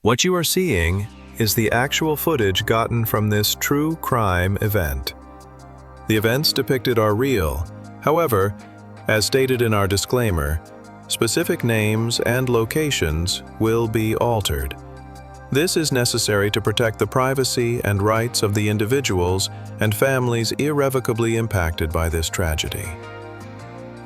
What you are seeing is the actual footage gotten from this true crime event. The events depicted are real. However, as stated in our disclaimer, specific names and locations will be altered. This is necessary to protect the privacy and rights of the individuals and families irrevocably impacted by this tragedy.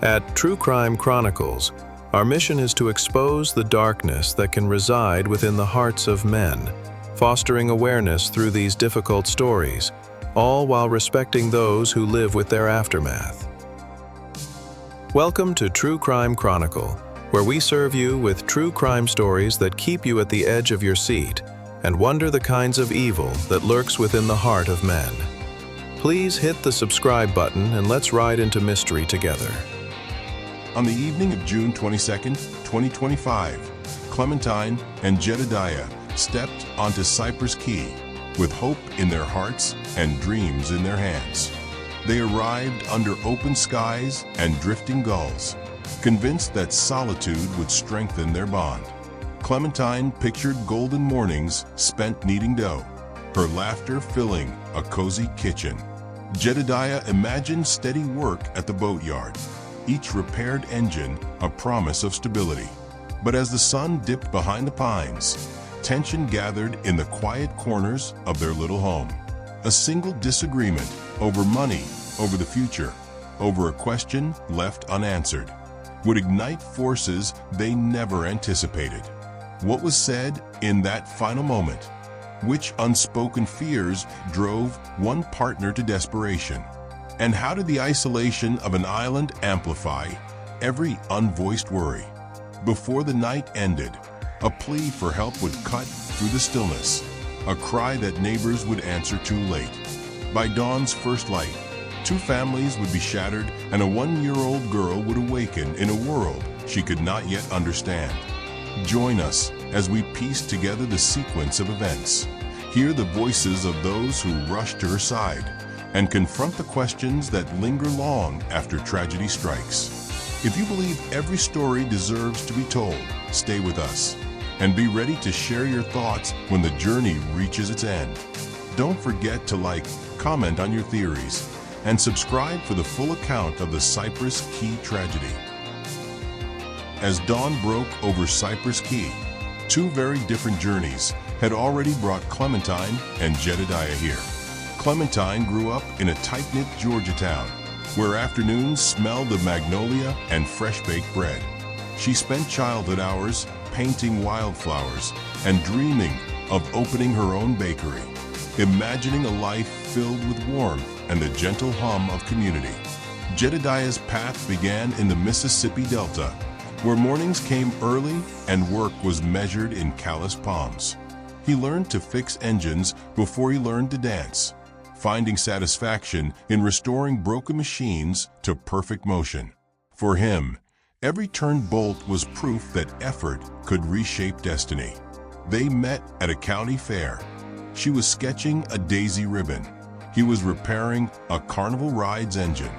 At True Crime Chronicles, our mission is to expose the darkness that can reside within the hearts of men, fostering awareness through these difficult stories, all while respecting those who live with their aftermath. Welcome to True Crime Chronicle, where we serve you with true crime stories that keep you at the edge of your seat and wonder the kinds of evil that lurks within the heart of men. Please hit the subscribe button and let's ride into mystery together. On the evening of June 22, 2025, Clementine and Jedediah stepped onto Cypress Key with hope in their hearts and dreams in their hands. They arrived under open skies and drifting gulls, convinced that solitude would strengthen their bond. Clementine pictured golden mornings spent kneading dough, her laughter filling a cozy kitchen. Jedediah imagined steady work at the boatyard, each repaired engine a promise of stability. But as the sun dipped behind the pines, tension gathered in the quiet corners of their little home. A single disagreement over money, over the future, over a question left unanswered, would ignite forces they never anticipated. What was said in that final moment? Which unspoken fears drove one partner to desperation? And how did the isolation of an island amplify every unvoiced worry? Before the night ended, a plea for help would cut through the stillness, a cry that neighbors would answer too late. By dawn's first light, two families would be shattered and a one-year-old girl would awaken in a world she could not yet understand. Join us as we piece together the sequence of events, hear the voices of those who rushed to her side, and confront the questions that linger long after tragedy strikes. If you believe every story deserves to be told, stay with us and be ready to share your thoughts when the journey reaches its end. Don't forget to like, comment on your theories, and subscribe for the full account of the Cypress Key tragedy. As dawn broke over Cypress Key, two very different journeys had already brought Clementine and Jedediah here. Clementine grew up in a tight-knit Georgia town, where afternoons smelled of magnolia and fresh-baked bread. She spent childhood hours painting wildflowers and dreaming of opening her own bakery, imagining a life filled with warmth and the gentle hum of community. Jedediah's path began in the Mississippi Delta, where mornings came early and work was measured in calloused palms. He learned to fix engines before he learned to dance, finding satisfaction in restoring broken machines to perfect motion. For him, every turned bolt was proof that effort could reshape destiny. They met at a county fair. She was sketching a daisy ribbon. He was repairing a Carnival ride's engine.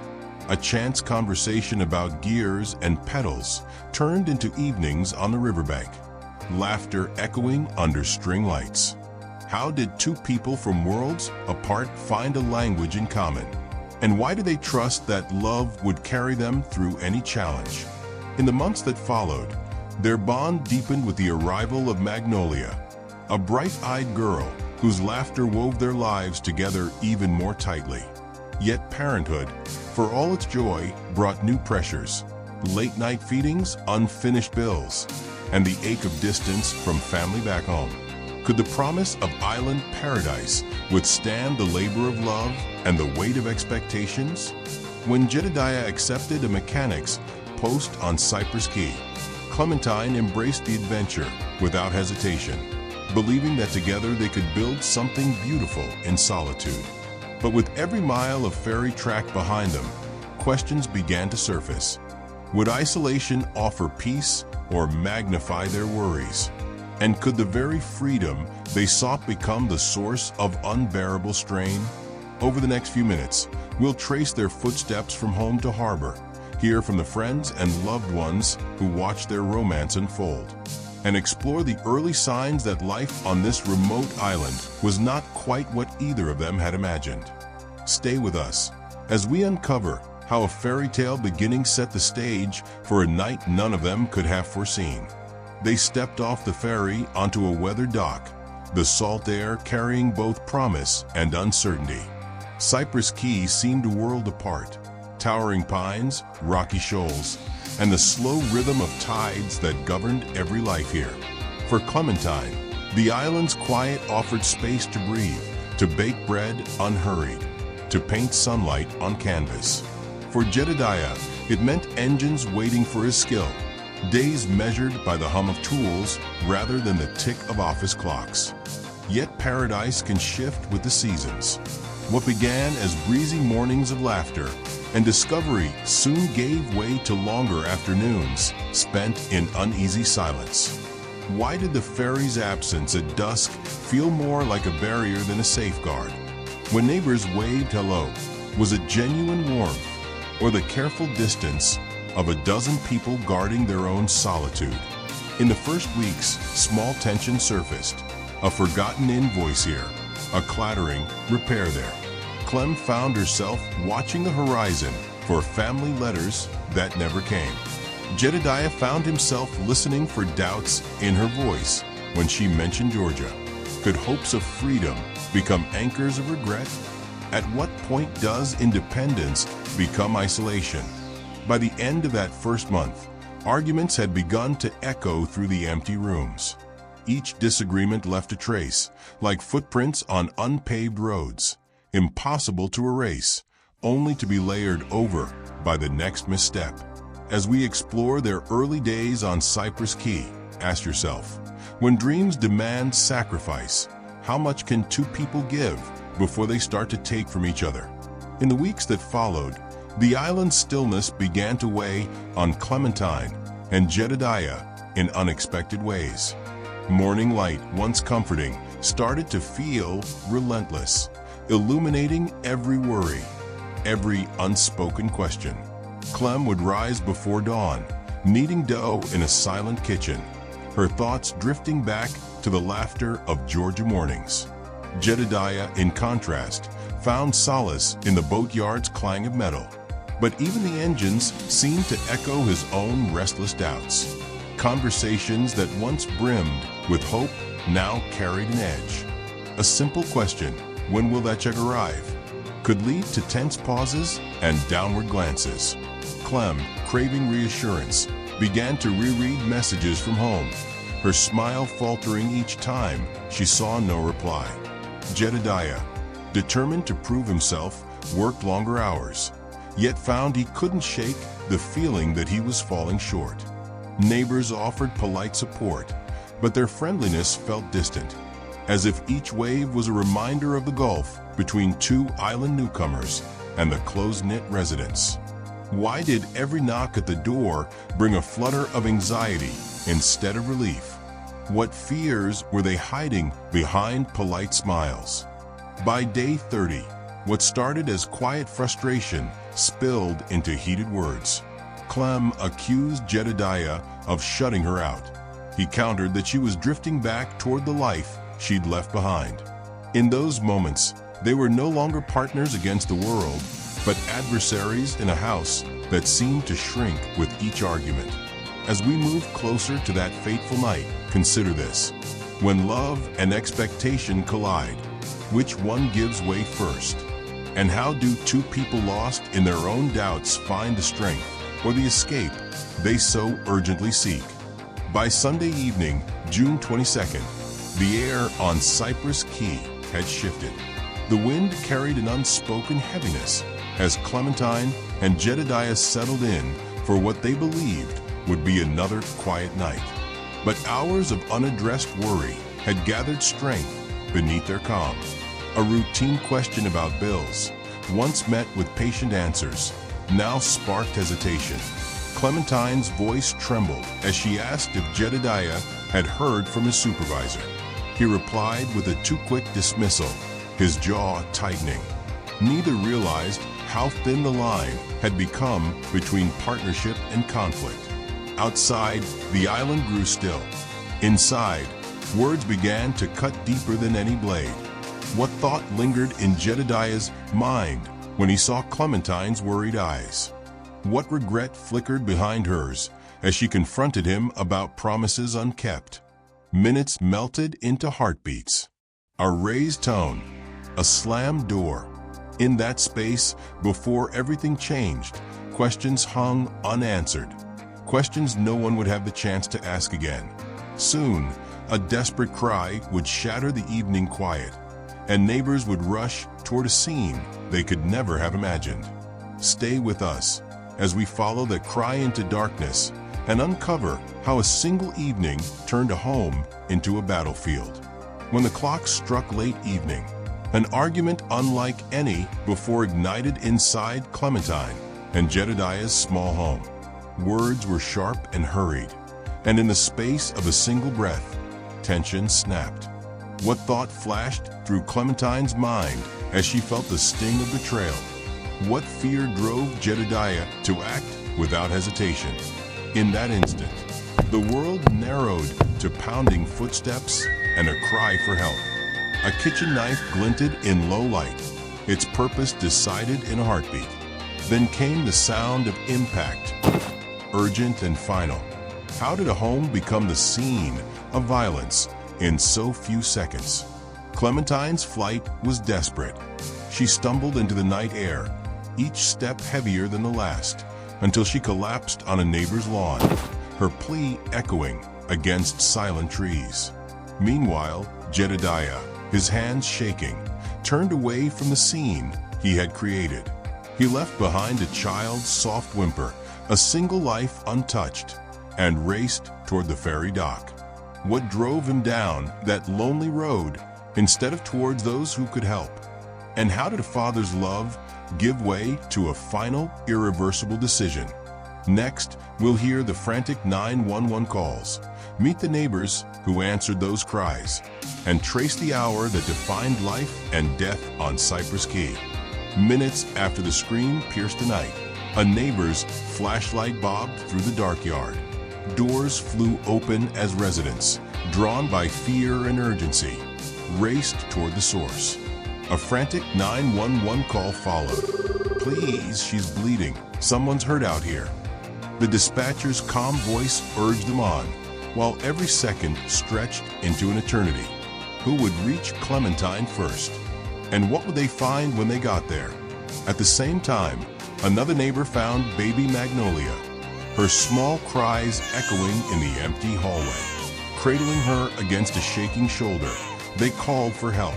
A chance conversation about gears and pedals turned into evenings on the riverbank, laughter echoing under string lights. How did two people from worlds apart find a language in common? And why did they trust that love would carry them through any challenge? In the months that followed, their bond deepened with the arrival of Magnolia, a bright-eyed girl whose laughter wove their lives together even more tightly. Yet parenthood, for all its joy, brought new pressures: late-night feedings, unfinished bills, and the ache of distance from family back home. Could the promise of island paradise withstand the labor of love and the weight of expectations? When Jedediah accepted a mechanic's post on Cypress Key, Clementine embraced the adventure without hesitation, believing that together they could build something beautiful in solitude. But with every mile of ferry track behind them, questions began to surface. Would isolation offer peace or magnify their worries? And could the very freedom they sought become the source of unbearable strain? Over the next few minutes, we'll trace their footsteps from home to harbor, hear from the friends and loved ones who watched their romance unfold, and explore the early signs that life on this remote island was not quite what either of them had imagined. Stay with us as we uncover how a fairy tale beginning set the stage for a night none of them could have foreseen. They stepped off the ferry onto a weathered dock, the salt air carrying both promise and uncertainty. Cypress Key seemed a world apart, towering pines, rocky shoals, and the slow rhythm of tides that governed every life here. For Clementine, the island's quiet offered space to breathe, to bake bread unhurried, to paint sunlight on canvas. For Jedediah, it meant engines waiting for his skill, days measured by the hum of tools rather than the tick of office clocks. Yet paradise can shift with the seasons. What began as breezy mornings of laughter and discovery soon gave way to longer afternoons spent in uneasy silence. Why did the ferry's absence at dusk feel more like a barrier than a safeguard? When neighbors waved hello, was it genuine warmth or the careful distance of a dozen people guarding their own solitude? In the first weeks, small tension surfaced. A forgotten invoice here, a clattering repair there. Clem found herself watching the horizon for family letters that never came. Jedediah found himself listening for doubts in her voice when she mentioned Georgia. Could hopes of freedom become anchors of regret? At what point does independence become isolation? By the end of that first month, arguments had begun to echo through the empty rooms. Each disagreement left a trace, like footprints on unpaved roads, impossible to erase, only to be layered over by the next misstep. As we explore their early days on Cypress Key, ask yourself, when dreams demand sacrifice, how much can two people give before they start to take from each other? In the weeks that followed, the island's stillness began to weigh on Clementine and Jedediah in unexpected ways. Morning light, once comforting, started to feel relentless, illuminating every worry, every unspoken question. Clem would rise before dawn, kneading dough in a silent kitchen, her thoughts drifting back to the laughter of Georgia mornings. Jedediah, in contrast, found solace in the boatyard's clang of metal. But even the engines seemed to echo his own restless doubts. Conversations that once brimmed with hope now carried an edge. A simple question, when will that check arrive, could lead to tense pauses and downward glances. Clem, craving reassurance, began to reread messages from home, her smile faltering each time she saw no reply. Jedediah, determined to prove himself, worked longer hours, yet found he couldn't shake the feeling that he was falling short. Neighbors offered polite support, but their friendliness felt distant, as if each wave was a reminder of the gulf between two island newcomers and the close-knit residents. Why did every knock at the door bring a flutter of anxiety instead of relief? What fears were they hiding behind polite smiles? By day 30, what started as quiet frustration spilled into heated words. Clem accused Jedediah of shutting her out. He countered that she was drifting back toward the life she'd left behind. In those moments, they were no longer partners against the world, but adversaries in a house that seemed to shrink with each argument. As we move closer to that fateful night, consider this. When love and expectation collide, which one gives way first? And how do two people lost in their own doubts find the strength or the escape they so urgently seek? By Sunday evening, June 22nd, the air on Cypress Key had shifted. The wind carried an unspoken heaviness as Clementine and Jedediah settled in for what they believed would be another quiet night. But hours of unaddressed worry had gathered strength beneath their calm. A routine question about bills, once met with patient answers, now sparked hesitation. Clementine's voice trembled as she asked if Jedediah had heard from his supervisor. He replied with a too-quick dismissal, his jaw tightening. Neither realized how thin the line had become between partnership and conflict. Outside, the island grew still. Inside, words began to cut deeper than any blade. What thought lingered in Jedediah's mind when he saw Clementine's worried eyes? What regret flickered behind hers as she confronted him about promises unkept? Minutes melted into heartbeats. A raised tone, a slammed door. In that space, before everything changed, questions hung unanswered. Questions no one would have the chance to ask again. Soon, a desperate cry would shatter the evening quiet, and neighbors would rush toward a scene they could never have imagined. Stay with us as we follow that cry into darkness and uncover how a single evening turned a home into a battlefield. When the clock struck late evening, an argument unlike any before ignited inside Clementine and Jedediah's small home. Words were sharp and hurried, and in the space of a single breath, tension snapped. What thought flashed through Clementine's mind as she felt the sting of betrayal? What fear drove Jedediah to act without hesitation? In that instant, the world narrowed to pounding footsteps and a cry for help. A kitchen knife glinted in low light, its purpose decided in a heartbeat. Then came the sound of impact, urgent and final. How did a home become the scene of violence in so few seconds? Clementine's flight was desperate. She stumbled into the night air, each step heavier than the last, until she collapsed on a neighbor's lawn, her plea echoing against silent trees. Meanwhile, Jedediah, his hands shaking, turned away from the scene he had created. He left behind a child's soft whimper, a single life untouched, and raced toward the ferry dock. What drove him down that lonely road instead of towards those who could help? And how did a father's love give way to a final, irreversible decision? Next, we'll hear the frantic 911 calls, meet the neighbors who answered those cries, and trace the hour that defined life and death on Cypress Key. Minutes after the scream pierced the night, a neighbor's flashlight bobbed through the dark yard. Doors flew open as residents, drawn by fear and urgency, raced toward the source. A frantic 911 call followed. "Please, she's bleeding. Someone's hurt out here." The dispatcher's calm voice urged them on, while every second stretched into an eternity. Who would reach Clementine first? And what would they find when they got there? At the same time, another neighbor found baby Magnolia, her small cries echoing in the empty hallway. Cradling her against a shaking shoulder, they called for help,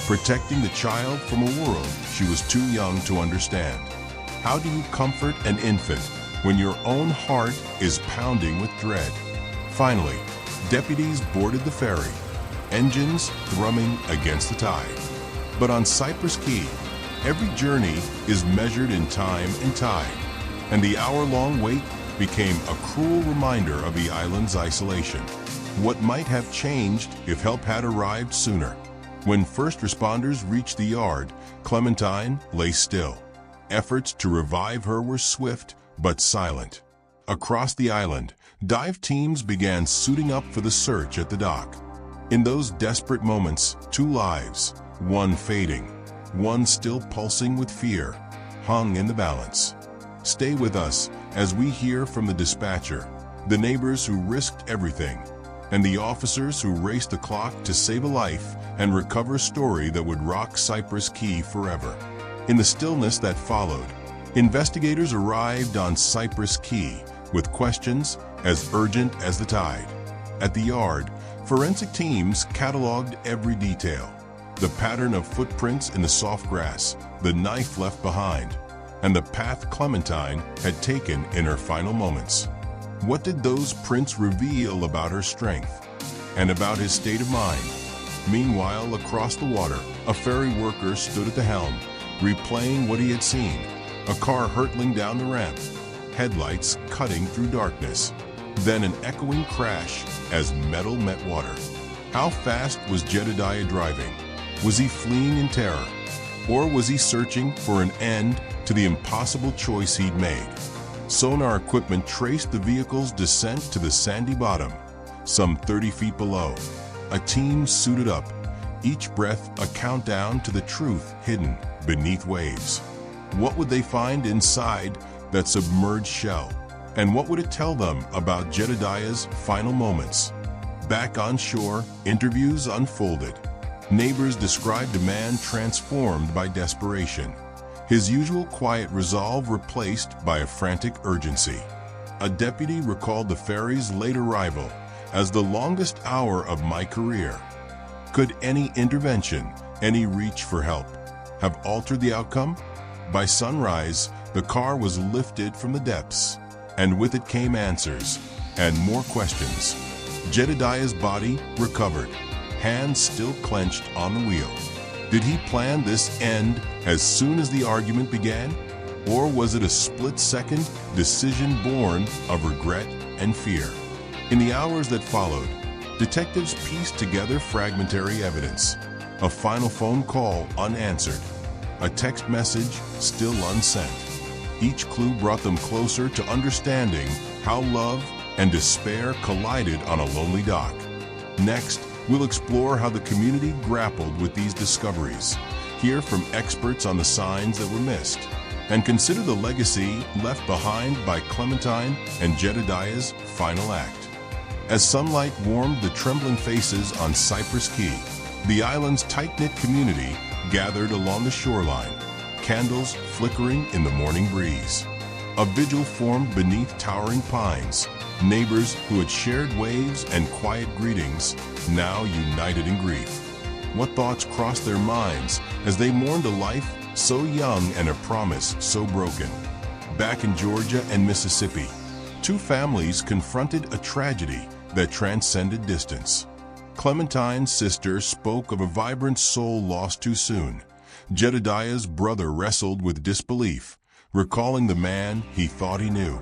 protecting the child from a world she was too young to understand. How do you comfort an infant when your own heart is pounding with dread? Finally, deputies boarded the ferry, engines thrumming against the tide. But on Cypress Key, every journey is measured in time and tide, and the hour-long wait became a cruel reminder of the island's isolation. What might have changed if help had arrived sooner? When first responders reached the yard, Clementine lay still. Efforts to revive her were swift but silent. Across the island, dive teams began suiting up for the search at the dock. In those desperate moments, two lives, one fading, one still pulsing with fear, hung in the balance. Stay with us as we hear from the dispatcher, the neighbors who risked everything, and the officers who raced the clock to save a life and recover a story that would rock Cypress Key forever. In the stillness that followed, investigators arrived on Cypress Key with questions as urgent as the tide. At the yard, forensic teams cataloged every detail: the pattern of footprints in the soft grass, the knife left behind, and the path Clementine had taken in her final moments. What did those prints reveal about her strength and about his state of mind? Meanwhile, across the water, a ferry worker stood at the helm, replaying what he had seen: a car hurtling down the ramp, headlights cutting through darkness, then an echoing crash as metal met water. How fast was Jedediah driving? Was he fleeing in terror? Or was he searching for an end to the impossible choice he'd made? Sonar equipment traced the vehicle's descent to the sandy bottom, some 30 feet below. A team suited up, each breath a countdown to the truth hidden beneath waves. What would they find inside that submerged shell? And what would it tell them about Jedediah's final moments? Back on shore, interviews unfolded. Neighbors described a man transformed by desperation, his usual quiet resolve replaced by a frantic urgency. A deputy recalled the ferry's late arrival as the longest hour of my career. Could any intervention, any reach for help, have altered the outcome? By sunrise, the car was lifted from the depths, and with it came answers and more questions. Jedediah's body recovered, hands still clenched on the wheel. Did he plan this end as soon as the argument began? Or was it a split-second decision born of regret and fear? In the hours that followed, detectives pieced together fragmentary evidence. A final phone call unanswered, a text message still unsent. Each clue brought them closer to understanding how love and despair collided on a lonely dock. Next, we'll explore how the community grappled with these discoveries, hear from experts on the signs that were missed, and consider the legacy left behind by Clementine and Jedediah's final act. As sunlight warmed the trembling faces on Cypress Key, the island's tight-knit community gathered along the shoreline, candles flickering in the morning breeze. A vigil formed beneath towering pines, neighbors who had shared waves and quiet greetings, now united in grief. What thoughts crossed their minds as they mourned a life so young and a promise so broken? Back in Georgia and Mississippi, two families confronted a tragedy that transcended distance. Clementine's sister spoke of a vibrant soul lost too soon. Jedediah's brother wrestled with disbelief, recalling the man he thought he knew.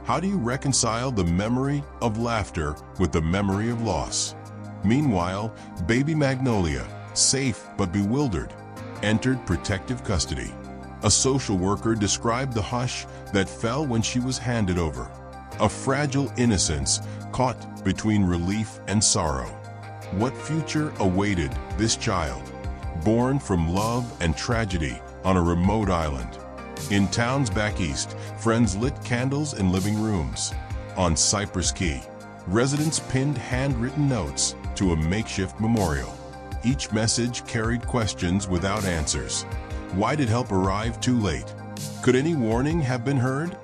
How do you reconcile the memory of laughter with the memory of loss? Meanwhile, baby Magnolia, safe but bewildered, entered protective custody. A social worker described the hush that fell when she was handed over, a fragile innocence caught between relief and sorrow. What future awaited this child, born from love and tragedy on a remote island? In towns back east, friends lit candles in living rooms. On Cypress Key, residents pinned handwritten notes to a makeshift memorial. Each message carried questions without answers. Why did help arrive too late? Could any warning have been heard?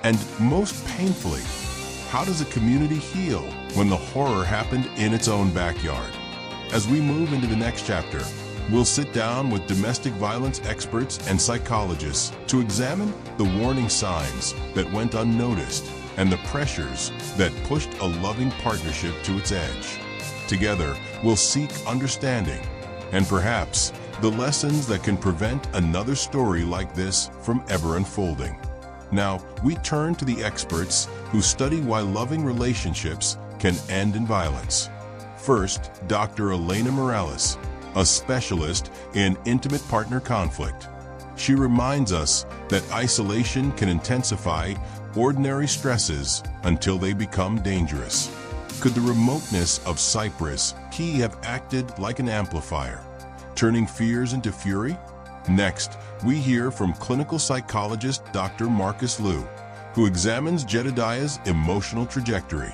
And most painfully, how does a community heal when the horror happened in its own backyard? As we move into the next chapter, we'll sit down with domestic violence experts and psychologists to examine the warning signs that went unnoticed and the pressures that pushed a loving partnership to its edge. Together, we'll seek understanding and perhaps the lessons that can prevent another story like this from ever unfolding. Now, we turn to the experts who study why loving relationships can end in violence. First, Dr. Elena Morales, a specialist in intimate partner conflict. She reminds us that isolation can intensify ordinary stresses until they become dangerous. Could the remoteness of Cypress Key have acted like an amplifier, turning fears into fury? Next, we hear from clinical psychologist Dr. Marcus Liu, who examines Jedediah's emotional trajectory.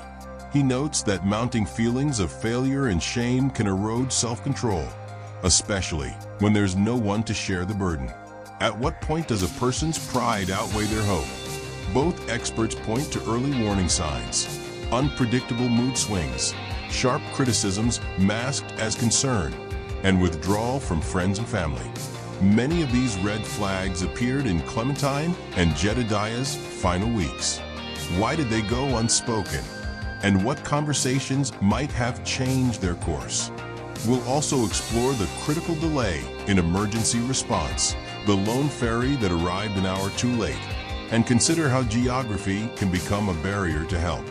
He notes that mounting feelings of failure and shame can erode self-control, especially when there's no one to share the burden. At what point does a person's pride outweigh their hope? Both experts point to early warning signs: unpredictable mood swings, sharp criticisms masked as concern, and withdrawal from friends and family. Many of these red flags appeared in Clementine and Jedediah's final weeks. Why did they go unspoken? And what conversations might have changed their course? We'll also explore the critical delay in emergency response, the lone ferry that arrived an hour too late, and consider how geography can become a barrier to help.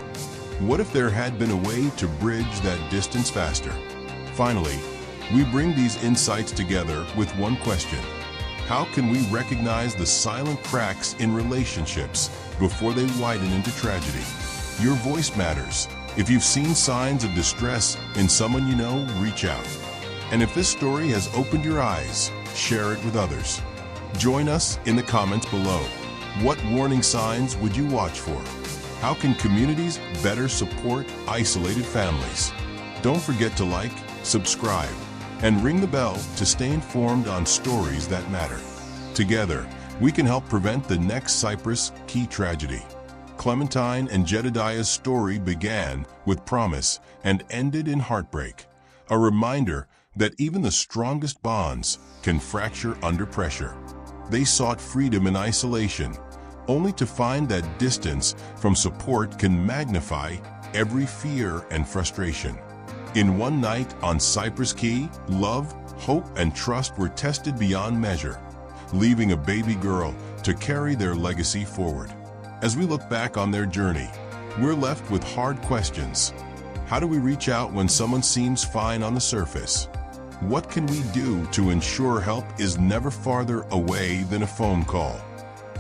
What if there had been a way to bridge that distance faster? Finally, we bring these insights together with one question: how can we recognize the silent cracks in relationships before they widen into tragedy? Your voice matters. If you've seen signs of distress in someone you know, reach out. And if this story has opened your eyes, share it with others. Join us in the comments below. What warning signs would you watch for? How can communities better support isolated families? Don't forget to like, subscribe, and ring the bell to stay informed on stories that matter. Together, we can help prevent the next Cypress Key tragedy. Clementine and Jedediah's story began with promise and ended in heartbreak, a reminder that even the strongest bonds can fracture under pressure. They sought freedom in isolation, only to find that distance from support can magnify every fear and frustration. In one night on Cypress Key, love, hope, and trust were tested beyond measure, leaving a baby girl to carry their legacy forward. As we look back on their journey, we're left with hard questions. How do we reach out when someone seems fine on the surface? What can we do to ensure help is never farther away than a phone call?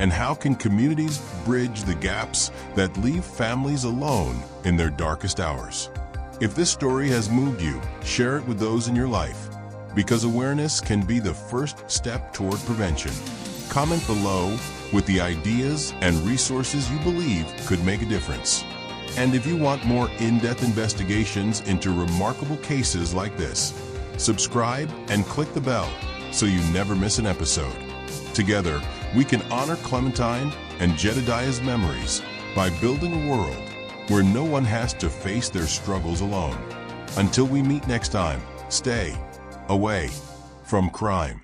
And how can communities bridge the gaps that leave families alone in their darkest hours? If this story has moved you, share it with those in your life, because awareness can be the first step toward prevention. Comment below with the ideas and resources you believe could make a difference. And if you want more in-depth investigations into remarkable cases like this, subscribe and click the bell so you never miss an episode. Together, we can honor Clementine and Jedediah's memories by building a world where no one has to face their struggles alone. Until we meet next time, stay away from crime.